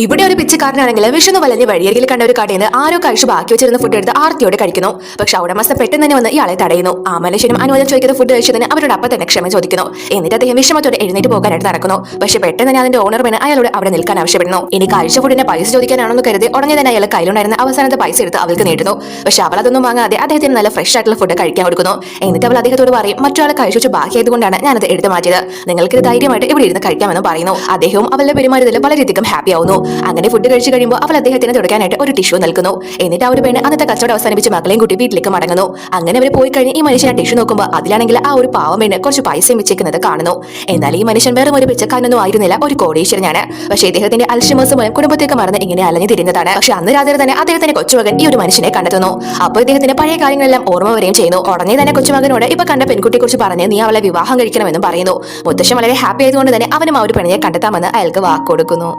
ഇവിടെ ഒരു പിച്ചക്കാരനാണെങ്കിൽ വിഷന്ന് വലഞ്ഞ് വഴിയരികിൽ കണ്ട ഒരു കടയിൽ നിന്ന് ആരോ കഴിച്ചു ബാക്കി വെച്ചിരുന്ന ഫുഡ് എടുത്ത് ആർത്തിയോടെ കഴിക്കുന്നു. പക്ഷെ ഉടമസ്ഥ പെട്ടെന്ന് തന്നെ വന്ന് ഇയാളെ തടയുന്നു. ആ മനുഷ്യനും അനുവാദം ചോദിക്കുന്ന ഫുഡ് കഴിച്ചതിന് അവരുടെ അപ്പം തന്നെ ക്ഷമ ചോദിക്കുന്നു. എന്നിട്ട് അദ്ദേഹം വിഷമത്തോടെ എഴുന്നേറ്റ് പോകാനായിട്ട് നടക്കുന്നു. പക്ഷെ പെട്ടെന്ന് തന്നെ അതിന്റെ ഓണർ വേണം അയാളോട് അവിടെ നിൽക്കാൻ ആവശ്യപ്പെടുന്നു. ഇനി കഴിച്ച ഫുഡിന്റെ പൈസ ചോദിക്കാനാണെന്ന് കരുതി ഉടനെ തന്നെ അയാൾ കയ്യിലുണ്ടായിരുന്ന അവസാനത്തെ പൈസ എടുത്ത് അവൾക്ക് നീട്ടുന്നു. പക്ഷെ അവൾ അതൊന്നും വാങ്ങാതെ അദ്ദേഹത്തിന് നല്ല ഫ്രഷ് ആയിട്ടുള്ള ഫുഡ് കഴിക്കാൻ കൊടുക്കുന്നു. എന്നിട്ട് അവൾ അദ്ദേഹത്തോട് പറയും, മറ്റൊരാൾ കഴിച്ചു വെച്ച് ബാക്കിയായതുകൊണ്ടാണ് ഞാനത് എടുത്തു മാറ്റിയത്, നിങ്ങൾക്ക് ധൈര്യമായിട്ട് ഇവിടെ ഇരുന്ന് കഴിക്കാമെന്ന് പറയുന്നു. അദ്ദേഹവും അവളുടെ പെരുമാറ്റത്തിൽ വളരെയധികം ഹാപ്പി ആവുന്നു. അങ്ങനെ ഫുഡ് കഴിച്ചു കഴിയുമ്പോൾ അവൾ അദ്ദേഹത്തിന് തുടക്കാനായിട്ട് ഒരു ടിഷ്യൂ നൽകുന്നു. എന്നിട്ട് ആ ഒരു പെണ്ണ് അന്നത്തെ കച്ചവടം അവസാനിപ്പിച്ച് മക്കളെയും കൂട്ടി വീട്ടിലേക്ക് മടങ്ങുന്നു. അങ്ങനെ അവർ പോയി കഴിഞ്ഞ് ഈ മനുഷ്യൻ ആ ടിഷ്യൂ നോക്കുമ്പോൾ അതിലാണെങ്കിൽ ആ ഒരു പാവം പെണ്ണ് കുറച്ച് പൈസയും വെച്ചേക്കുന്നത് കാണുന്നു. എന്നാൽ ഈ മനുഷ്യൻ വെറും ഒരു പിച്ചക്കാരനൊന്നും ആയിരുന്നില്ല, ഒരു കോടീശ്വരനാണ്. പക്ഷേ ഇദ്ദേഹത്തിന്റെ അൽഷിമേഴ്സ് മൂലം കുടുംബത്തേക്ക് മറന്ന് ഇങ്ങനെ അലഞ്ഞു തിരിഞ്ഞതാണ്. പക്ഷെ അന്ന് രാത്രി തന്നെ അദ്ദേഹത്തിന്റെ കൊച്ചുമകൻ ഈ ഒരു മനുഷ്യനെ കണ്ടെത്തുന്നു. അപ്പോൾ ഇദ്ദേഹത്തിന്റെ പഴയ കാര്യങ്ങളെല്ലാം ഓർമ്മ വരികയും ചെയ്യുന്നു. ഉടനെ തന്നെ കൊച്ചുമകനോട് ഇപ്പൊ കണ്ട പെൺകുട്ടിയെ കുറിച്ച് പറഞ്ഞ് നീ അവളെ വിവാഹം കഴിക്കണമെന്നും പറയുന്നു. മുത്തശ്ശൻ വളരെ ഹാപ്പി ആയതുകൊണ്ട് തന്നെ അവനും ആ ഒരു പെണ്ണിനെ കണ്ടെത്താമെന്ന് അയാൾക്ക് വാക്ക് കൊടുക്കുന്നു.